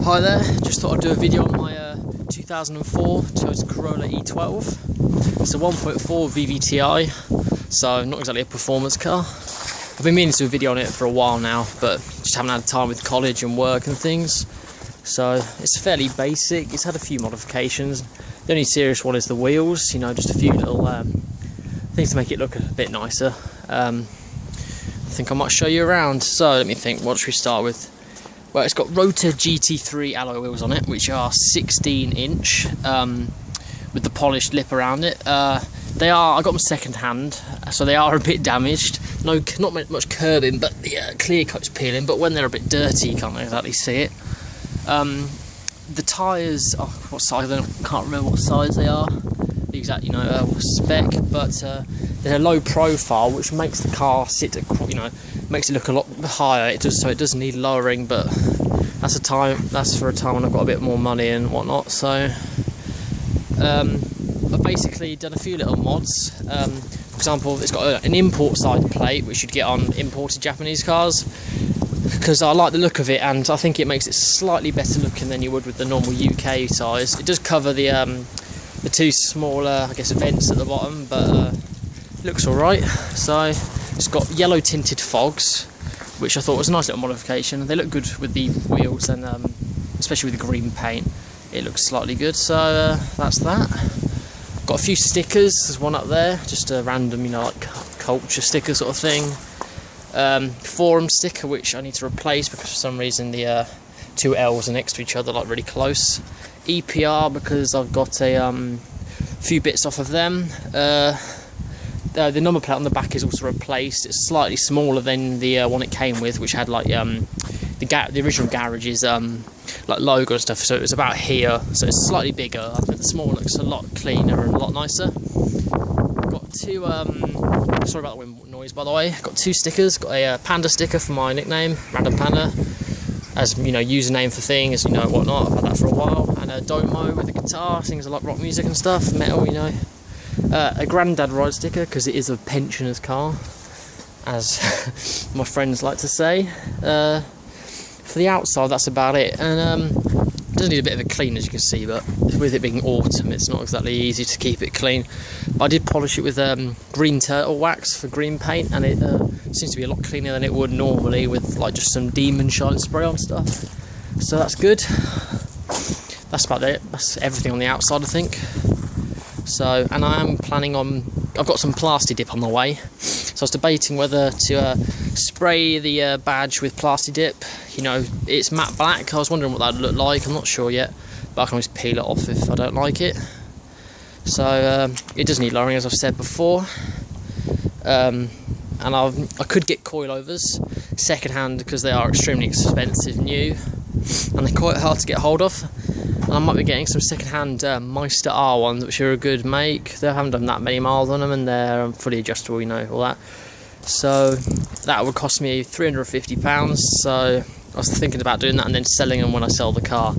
Hi there, just thought I'd do a video on my 2004 Toyota Corolla E12. It's a 1.4 vvt-i, so not exactly a performance car. I've been meaning to do a video on it for a while now, but just haven't had time with college and work and things. So it's fairly basic. It's had a few modifications. The only serious one is the wheels, you know, just a few little things to make it look a bit nicer. I think I might show you around. So let me think, what should we start with? Well, it's got Rotor GT3 alloy wheels on it, which are 16-inch with the polished lip around it. I got them second hand, so they are a bit damaged. Not much curbing, but the clear coat's peeling. But when they're a bit dirty, you can't exactly see it. The tyres, what size? I can't remember what size they are. The exact, spec, but they're low profile, which makes the car sit, makes it look a lot higher. It does need lowering, but that's for a time when I've got a bit more money and whatnot. So I've basically done a few little mods. For example, it's got an import side plate, which you'd get on imported Japanese cars, because I like the look of it, and I think it makes it slightly better looking than you would with the normal UK size. It does cover the two smaller, I guess, vents at the bottom, but it looks alright. So it's got yellow tinted fogs, which I thought was a nice little modification. They look good with the wheels, and especially with the green paint, it looks slightly good. So that's that. Got a few stickers. There's one up there, just a random, like culture sticker sort of thing. Forum sticker, which I need to replace because for some reason the two L's are next to each other, like really close. EPR, because I've got a few bits off of them. The number plate on the back is also replaced. It's slightly smaller than the one it came with, which had like the original garage's like logo and stuff. So it was about here. So it's slightly bigger. I think the smaller looks a lot cleaner and a lot nicer. Got two. Sorry about the wind noise, by the way. Got two stickers. Got a panda sticker for my nickname, Random Panda, as username for things, whatnot. I've had that for a while. And a Domo with a guitar, sings a lot of rock music and stuff, metal, a granddad ride sticker, because it is a pensioner's car, as my friends like to say. For the outside, that's about it. And it does need a bit of a clean, as you can see, but with it being autumn, it's not exactly easy to keep it clean. But I did polish it with green turtle wax for green paint, and it seems to be a lot cleaner than it would normally with like just some demon shine spray on stuff. So that's good. That's about it. That's everything on the outside, I think. So, and I am planning on, I've got some plasti dip on the way, so I was debating whether to spray the badge with plasti dip. It's matte black. I was wondering what that would look like. I'm not sure yet, but I can always peel it off if I don't like it. So it does need lowering, as I've said before. And I could get coilovers second hand, because they are extremely expensive new, and they're quite hard to get hold of. And I might be getting some second-hand Meister R ones, which are a good make. They haven't done that many miles on them, and they're fully adjustable, all that. So that would cost me £350. So I was thinking about doing that and then selling them when I sell the car,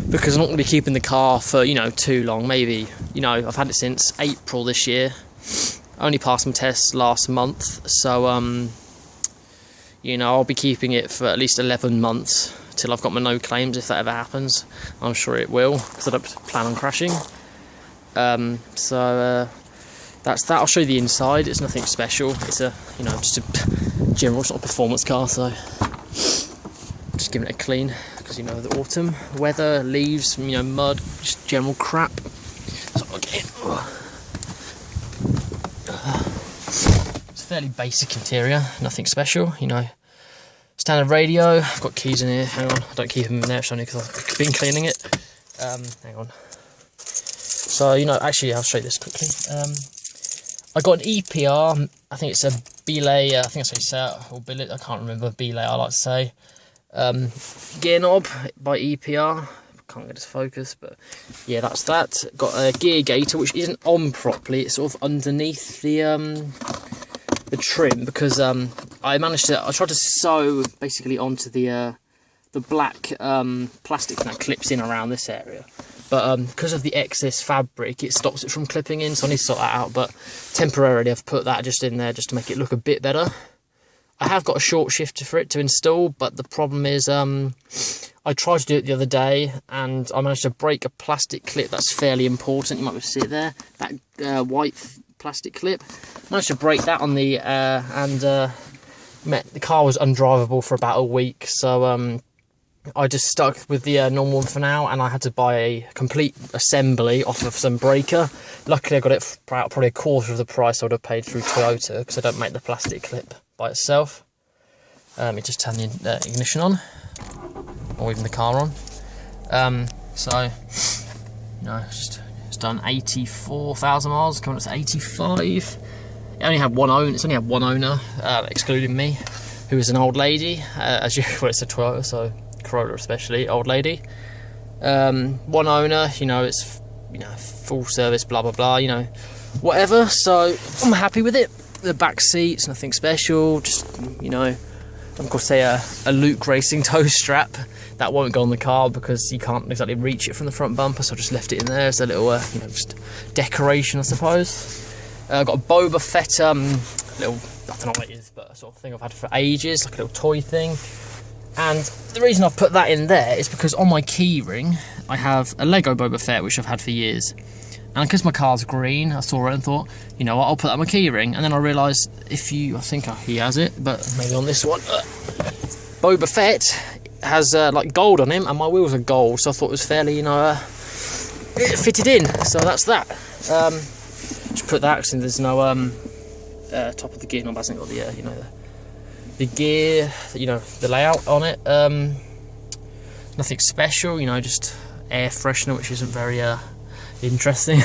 because I'm not going to be keeping the car for too long. Maybe I've had it since April this year. I only passed my test last month, so I'll be keeping it for at least 11 months. Till I've got my no claims, if that ever happens. I'm sure it will, because I don't plan on crashing. So that's that. I'll show you the inside. It's nothing special. It's just a general, it's not a performance car, so just giving it a clean, because the autumn weather, leaves, mud, just general crap. So okay. It's a fairly bbasic interior, nothing special, Standard radio. I've got keys in here. Hang on, I don't keep them in there. It's only because I've been cleaning it. Hang on. So actually, I'll show you this quickly. I got an EPR. I think it's a belay. I think that's how you say it, or billet. I can't remember. Belay, I like to say. Gear knob by EPR. Can't get it to focus, but yeah, that's that. Got a gear gator, which isn't on properly. It's sort of underneath the trim, because I tried to sew basically onto the black plastic that clips in around this area, but because of the excess fabric, it stops it from clipping in, so I need to sort that out. But temporarily I've put that just in there just to make it look a bit better. I have got a short shifter for it to install, but the problem is I tried to do it the other day and I managed to break a plastic clip that's fairly important. You might be able to see it there, that white plastic clip. Managed to break that on the the car was undrivable for about a week, so I just stuck with the normal one for now, and I had to buy a complete assembly off of some breaker. Luckily I got it for probably a quarter of the price I would have paid through Toyota, because I don't make the plastic clip by itself. Let me just turn the ignition on, or even the car on. So, you know, it's done 84,000 miles, coming up to 85. It only had one owner. It's only had one owner, excluding me, who is an old lady. As you, well, it's a Toyota, so Corolla especially, old lady. One owner. You know, it's full service, blah blah blah. You know, whatever. So I'm happy with it. The back seats, nothing special. Just I'm going to say a Luke Racing tow strap that won't go on the car because you can't exactly reach it from the front bumper. So I just left it in there as a little, just decoration, I suppose. Got a Boba Fett, little, I don't know what it is, but a sort of thing I've had for ages, like a little toy thing. And the reason I've put that in there is because on my keyring, I have a Lego Boba Fett, which I've had for years. And because my car's green, I saw it and thought, you know what, I'll put that on my keyring. And then I realised I think he has it, but maybe on this one, Boba Fett has like gold on him, and my wheels are gold, so I thought it was fairly, it fitted in. So that's that. Just put that, because there's no top of the gear knob hasn't got the the gear, the layout on it. Nothing special, just air freshener, which isn't very interesting.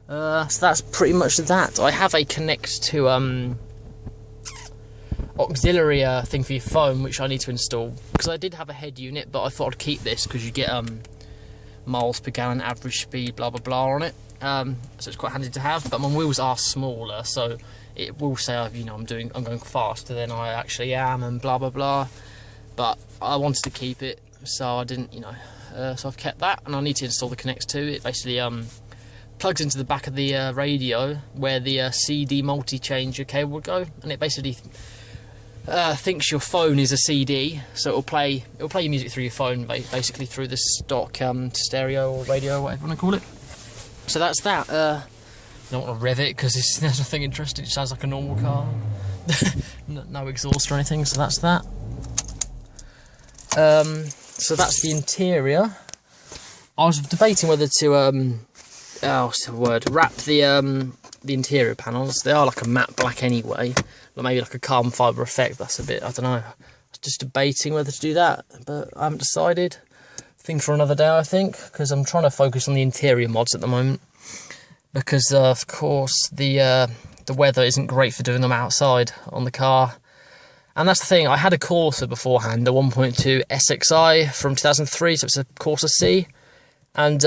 So that's pretty much that. I have a connect to auxiliary thing for your phone, which I need to install, because I did have a head unit, but I thought I'd keep this because you get miles per gallon average speed, blah blah blah on it. So it's quite handy to have, but my wheels are smaller, so it will say I'm going faster than I actually am, and blah blah blah. But I wanted to keep it, so I didn't, so I've kept that, and I need to install the Connect 2. It basically plugs into the back of the radio where the CD multi-changer cable would go, and it basically thinks your phone is a CD, so it'll play your music through your phone, basically through the stock stereo or radio, or whatever you want to call it. So that's that. I don't want to rev it because there's nothing interesting. It sounds like a normal car. No exhaust or anything, so that's that. So that's the interior. I was debating whether to wrap the interior panels. They are like a matte black anyway, or maybe like a carbon fibre effect. That's a bit, I don't know. I was just debating whether to do that, but I haven't decided. Thing for another day, I think, because I'm trying to focus on the interior mods at the moment, because of course the weather isn't great for doing them outside on the car. And that's the thing, I had a Corsa beforehand, the 1.2 SXI from 2003, so it's a Corsa C, and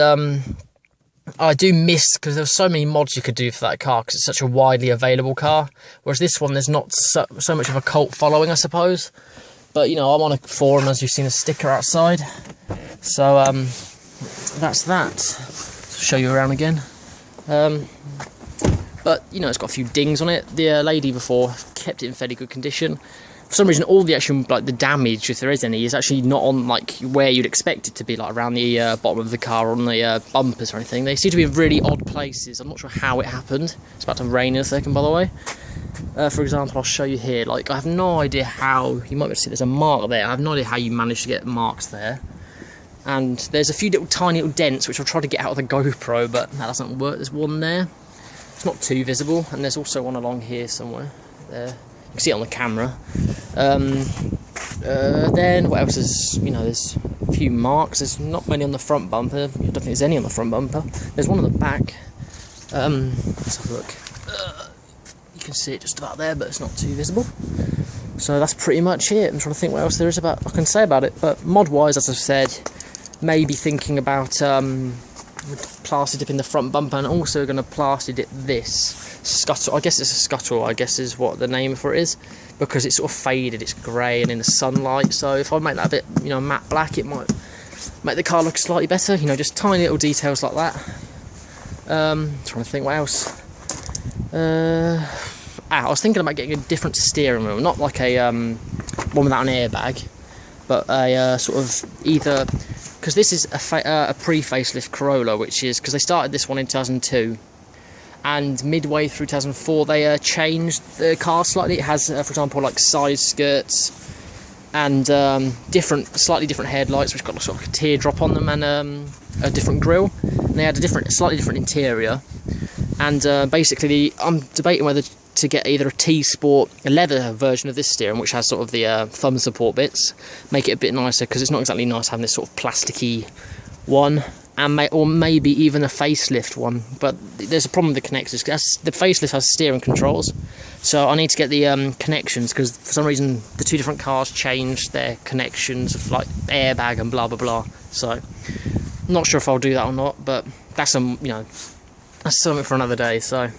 I do miss, because there's so many mods you could do for that car, because it's such a widely available car, whereas this one, there's not so much of a cult following, I suppose. But, I'm on a forum, as you've seen a sticker outside. So, that's that. I'll show you around again. But, it's got a few dings on it. The lady before kept it in fairly good condition. For some reason, all the actual, the damage, if there is any, is actually not on, where you'd expect it to be, around the bottom of the car, or on the bumpers or anything. They seem to be in really odd places. I'm not sure how it happened. It's about to rain in a second, by the way. For example, I'll show you here, I have no idea how, you might be able to see there's a mark there, I have no idea how you managed to get marks there. And there's a few tiny little dents, which I'll try to get out of the GoPro, but that doesn't work. There's one there, it's not too visible, and there's also one along here somewhere, there, you can see it on the camera. Then, what else is, there's a few marks, there's not many on the front bumper, I don't think there's any on the front bumper, there's one on the back. Let's have a look. You can see it just about there, but it's not too visible. So that's pretty much it. I'm trying to think what else there is I can say about it. But mod-wise, as I've said, maybe thinking about plaster dipping the front bumper, and also going to plaster dip this scuttle. I guess it's a scuttle, I guess is what the name for it is, because it's sort of faded, it's grey and in the sunlight. So if I make that a bit, matte black, it might make the car look slightly better. Just tiny little details like that. Trying to think what else. I was thinking about getting a different steering wheel, not like a one without an airbag, but a sort of either, because this is a pre-facelift Corolla, which is because they started this one in 2002, and midway through 2004 they changed the car slightly. It has, for example, like side skirts and slightly different headlights, which got sort of a teardrop on them, and a different grille. And they had a slightly different interior. And basically, I'm debating whether to get either a T-Sport, a leather version of this steering, which has sort of the thumb support bits, make it a bit nicer, because it's not exactly nice having this sort of plasticky one. Or maybe even a facelift one, but there's a problem with the connectors. The facelift has steering controls, so I need to get the connections, because for some reason the two different cars changed their connections of like airbag and blah blah blah. So not sure if I'll do that or not, but that's that's something for another day. So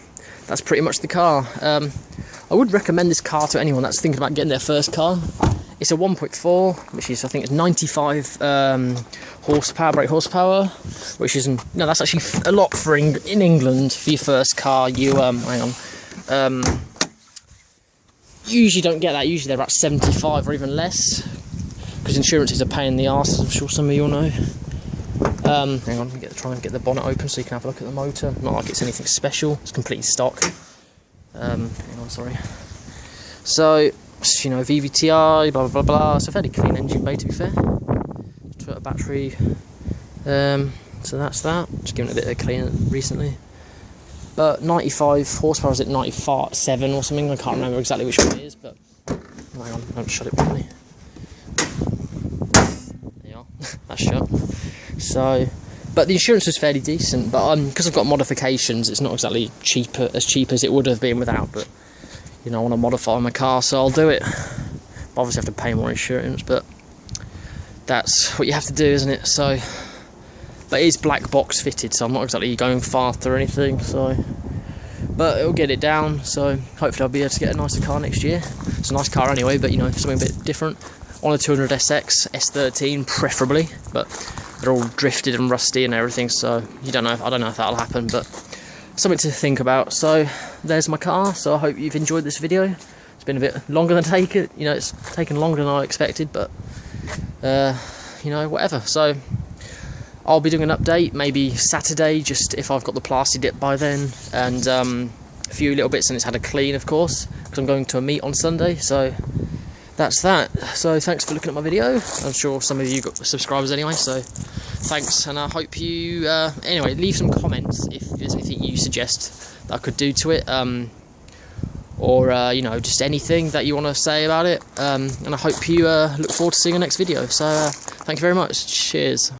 that's pretty much the car. I would recommend this car to anyone that's thinking about getting their first car. It's a 1.4, which is, I think it's 95 brake horsepower, which isn't, no, that's actually a lot for in England for your first car. You hang on, usually don't get that. Usually they're about 75 or even less, because insurance is a pain in the arse, as I'm sure some of you all know. Hang on, try and get the bonnet open so you can have a look at the motor. Not like it's anything special, it's completely stock. Hang on, sorry. So, vvt-i, blah blah blah. It's a fairly clean engine bay, to be fair. Toyota battery. So that's that. Just giving it a bit of a clean recently. But 95 horsepower, is it 97 or something? I can't remember exactly which one it is, but hang on, I haven't shut it properly. There you are. That's shut. So, but the insurance was fairly decent. But because I've got modifications, it's not exactly as cheap as it would have been without. But I want to modify my car, so I'll do it. Obviously, I have to pay more insurance, but that's what you have to do, isn't it? So, but it is black box fitted, so I'm not exactly going fast or anything. So, but it'll get it down. So hopefully, I'll be able to get a nicer car next year. It's a nice car anyway, but something a bit different. On a 200 SX, S13 preferably, but they're all drifted and rusty and everything. So I don't know if that'll happen, but something to think about. So there's my car. So I hope you've enjoyed this video. It's been a bit longer than it's taken longer than I expected, but whatever. So I'll be doing an update maybe Saturday, just if I've got the plasti dip by then, and a few little bits, and it's had a clean, of course, because I'm going to a meet on Sunday. So that's that. So thanks for looking at my video. I'm sure some of you got subscribers anyway, so thanks, and I hope you anyway, leave some comments if there's anything you suggest that I could do to it, or just anything that you want to say about it, and I hope you look forward to seeing the next video. So thank you very much. Cheers.